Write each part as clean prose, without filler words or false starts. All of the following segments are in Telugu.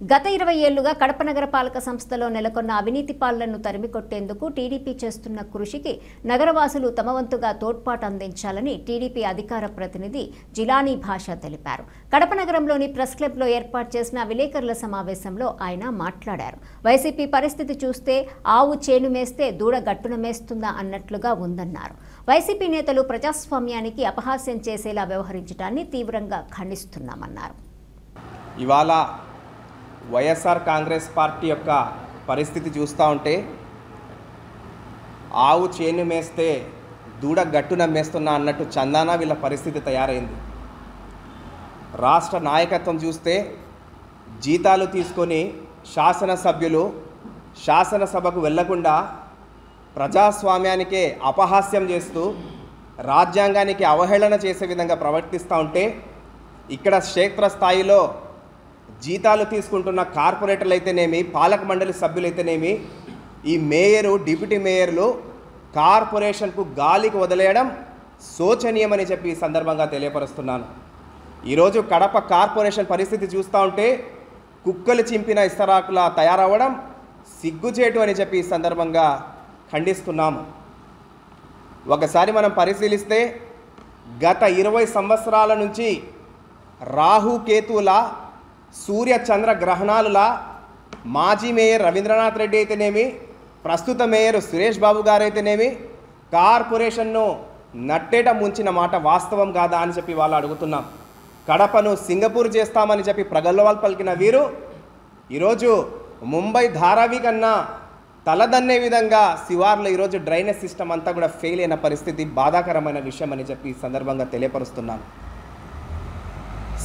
గత 20 ఏళ్లుగా కడప నగరపాలక సంస్థలో నెలకొన్న అవినీతి పాలనను తరిమికొట్టేందుకు టీడీపీ చేస్తున్న కృషికి నగరవాసులు తమ వంతుగా తోడ్పాటు అందించాలని టీడీపీ అధికార ప్రతినిధి జిలానీ భాష తెలిపారు. కడప నగరంలోని ప్రెస్ క్లబ్లో ఏర్పాటు చేసిన విలేకరుల సమావేశంలో ఆయన మాట్లాడారు. వైసీపీ పరిస్థితి చూస్తే ఆవు చేను మేస్తే దూడ గట్టున మేస్తుందా అన్నట్లుగా ఉందన్నారు. వైసీపీ నేతలు ప్రజాస్వామ్యానికి అపహాస్యం చేసేలా వ్యవహరించడాన్ని తీవ్రంగా ఖండిస్తున్నామన్నారు. ఇవాళ వైఎస్ఆర్ కాంగ్రెస్ పార్టీ యొక్క పరిస్థితి చూస్తూ ఉంటే ఆవు చేను మేస్తే దూడ గట్టున మేస్తున్నా అన్నట్టు చందానా వీళ్ళ పరిస్థితి తయారైంది. రాష్ట్ర నాయకత్వం చూస్తే జీతాలు తీసుకొని శాసనసభ్యులు శాసనసభకు వెళ్లకుండా ప్రజాస్వామ్యానికే అపహాస్యం చేస్తూ రాజ్యాంగానికి అవహేళన చేసే విధంగా ప్రవర్తిస్తూ ఉంటే ఇక్కడ క్షేత్రస్థాయిలో జీతాలు తీసుకుంటున్న కార్పొరేటర్లు అయితేనేమి, పాలక మండలి సభ్యులైతేనేమి, ఈ మేయరు, డిప్యూటీ మేయర్లు కార్పొరేషన్కు గాలికి వదిలేయడం శోచనీయమని చెప్పి ఈ సందర్భంగా తెలియపరుస్తున్నాను. ఈరోజు కడప కార్పొరేషన్ పరిస్థితి చూస్తూ ఉంటే కుక్కలు చింపిన ఇస్తరాకులా తయారవ్వడం సిగ్గుచేటు అని చెప్పి ఈ సందర్భంగా ఖండిస్తున్నాము. ఒకసారి మనం పరిశీలిస్తే గత 20 సంవత్సరాల నుంచి రాహుకేతువుల సూర్య చంద్ర గ్రహణాలులా మాజీ మేయర్ రవీంద్రనాథ్ రెడ్డి అయితేనేమి, ప్రస్తుత మేయర్ సురేష్ బాబు గారు అయితేనేమి కార్పొరేషన్ను నట్టేట ముంచిన మాట వాస్తవం కాదా అని చెప్పి వాళ్ళు అడుగుతున్నాం. కడపను సింగపూర్ చేస్తామని చెప్పి ప్రగల్భాలు పలికిన వీరు ఈరోజు ముంబై ధారావి కన్నా తలదన్నే విధంగా శివార్లో ఈరోజు డ్రైనేజ్ సిస్టమ్ అంతా కూడా ఫెయిల్ అయిన పరిస్థితి బాధాకరమైన విషయం అని చెప్పి ఈ సందర్భంగా తెలియపరుస్తున్నాను.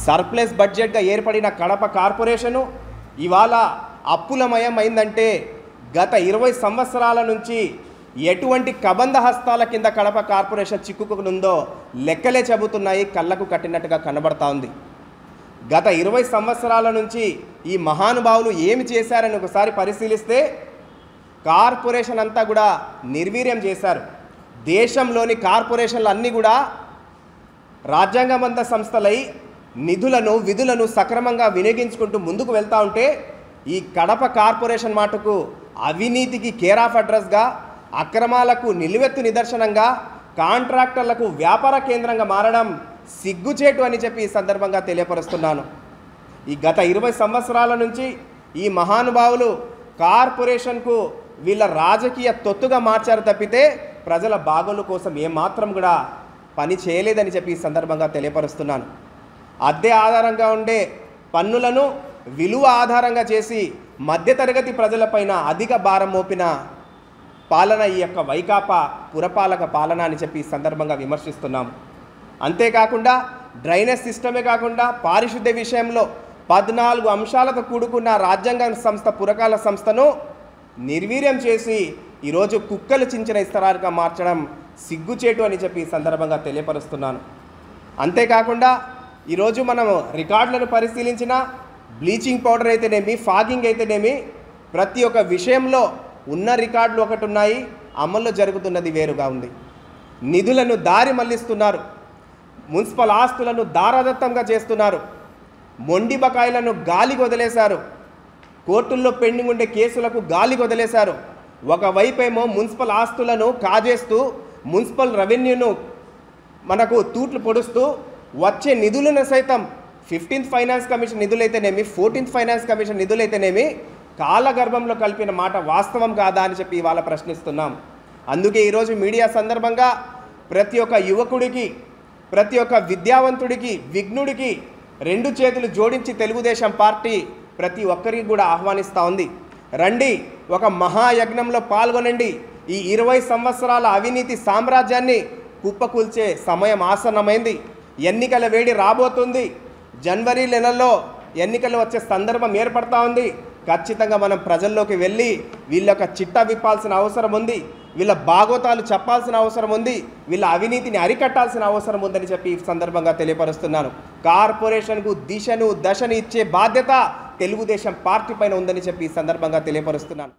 సర్ప్లస్ బడ్జెట్గా ఏర్పడిన కడప కార్పొరేషను ఇవాళ అప్పులమయం అయిందంటే గత 20 సంవత్సరాల నుంచి ఎటువంటి కబంధ హస్తాల కింద కడప కార్పొరేషన్ చిక్కుకునుందో లెక్కలే చెబుతున్నాయి, కళ్ళకు కట్టినట్టుగా కనబడతా ఉంది. గత 20 సంవత్సరాల నుంచి ఈ మహానుభావులు ఏమి చేశారని ఒకసారి పరిశీలిస్తే కార్పొరేషన్ అంతా కూడా నిర్వీర్యం చేశారు. దేశంలోని కార్పొరేషన్లు అన్నీ కూడా రాజ్యాంగబద్ధ సంస్థలై నిధులను విధులను సక్రమంగా వినియోగించుకుంటూ ముందుకు వెళ్తూ ఉంటే ఈ కడప కార్పొరేషన్ మాటకు అవినీతికి కేర్ ఆఫ్ అడ్రస్గా, అక్రమాలకు నిలువెత్తు నిదర్శనంగా, కాంట్రాక్టర్లకు వ్యాపార కేంద్రంగా మారడం సిగ్గుచేటు అని చెప్పి ఈ సందర్భంగా తెలియపరుస్తున్నాను. ఈ గత 20 సంవత్సరాల నుంచి ఈ మహానుభావులు కార్పొరేషన్కు వీళ్ళ రాజకీయ తొత్తుగా మార్చారు తప్పితే ప్రజల బాగోలు కోసం ఏమాత్రం కూడా పని చేయలేదని చెప్పి ఈ సందర్భంగా తెలియపరుస్తున్నాను. అద్దె ఆధారంగా ఉండే పన్నులను విలువ ఆధారంగా చేసి మధ్యతరగతి ప్రజలపైన అధిక భారం మోపిన పాలన ఈ యొక్క వైకాపా పురపాలక పాలన అని చెప్పి ఈ సందర్భంగా విమర్శిస్తున్నాం. అంతేకాకుండా డ్రైనేజ్ సిస్టమే కాకుండా పారిశుద్ధ్య విషయంలో 14 అంశాలతో కూడుకున్న రాజ్యాంగ సంస్థ పురపాలక సంస్థను నిర్వీర్యం చేసి ఈరోజు కుక్కలు చించిన ఇస్తరాలుగా మార్చడం సిగ్గుచేటు అని చెప్పి ఈ సందర్భంగా తెలియపరుస్తున్నాను. అంతేకాకుండా ఈరోజు మనం రికార్డులను పరిశీలించిన బ్లీచింగ్ పౌడర్ అయితేనేమి, ఫాగింగ్ అయితేనేమి ప్రతి ఒక్క విషయంలో ఉన్న రికార్డులు ఒకటి ఉన్నాయి, అమల్లో జరుగుతున్నది వేరుగా ఉంది. నిధులను దారి మళ్లిస్తున్నారు, మున్సిపల్ ఆస్తులను దారాదత్తంగా చేస్తున్నారు, మొండి బకాయిలను గాలికి వదిలేశారు, కోర్టుల్లో పెండింగ్ ఉండే కేసులకు గాలికి వదిలేశారు. ఒకవైపేమో మున్సిపల్ ఆస్తులను కాజేస్తూ మున్సిపల్ రెవెన్యూను మనకు తూట్లు పొడుస్తూ వచ్చే నిధులను సైతం 15th ఫైనాన్స్ కమిషన్ నిధులైతేనేమి, 14th ఫైనాన్స్ కమిషన్ నిధులైతేనేమి కాలగర్భంలో కలిపిన మాట వాస్తవం కాదా అని చెప్పి ఇవాళ ప్రశ్నిస్తున్నాం. అందుకే ఈరోజు మీడియా సందర్భంగా ప్రతి ఒక్క యువకుడికి, ప్రతి ఒక్క విద్యావంతుడికి, విఘ్నుడికి 2 చేతులు జోడించి తెలుగుదేశం పార్టీ ప్రతి ఒక్కరికి కూడా ఆహ్వానిస్తూ ఉంది. రండి, ఒక మహాయజ్ఞంలో పాల్గొనండి. ఈ 20 సంవత్సరాల అవినీతి సామ్రాజ్యాన్ని కుప్పకూల్చే సమయం ఆసన్నమైంది. ఎన్నికల వేడి రాబోతుంది. జనవరి నెలలో ఎన్నికలు వచ్చే సందర్భం ఏర్పడతా ఉంది. ఖచ్చితంగా మనం ప్రజల్లోకి వెళ్ళి వీళ్ళ యొక్క చిట్టా విప్పాల్సిన అవసరం ఉంది, వీళ్ళ బాగోతాలు చెప్పాల్సిన అవసరం ఉంది, వీళ్ళ అవినీతిని అరికట్టాల్సిన అవసరం ఉందని చెప్పి ఈ సందర్భంగా తెలియపరుస్తున్నాను. కార్పొరేషన్కు దిశను దశను ఇచ్చే బాధ్యత తెలుగుదేశం పార్టీ పైన ఉందని చెప్పి ఈ సందర్భంగా తెలియపరుస్తున్నాను.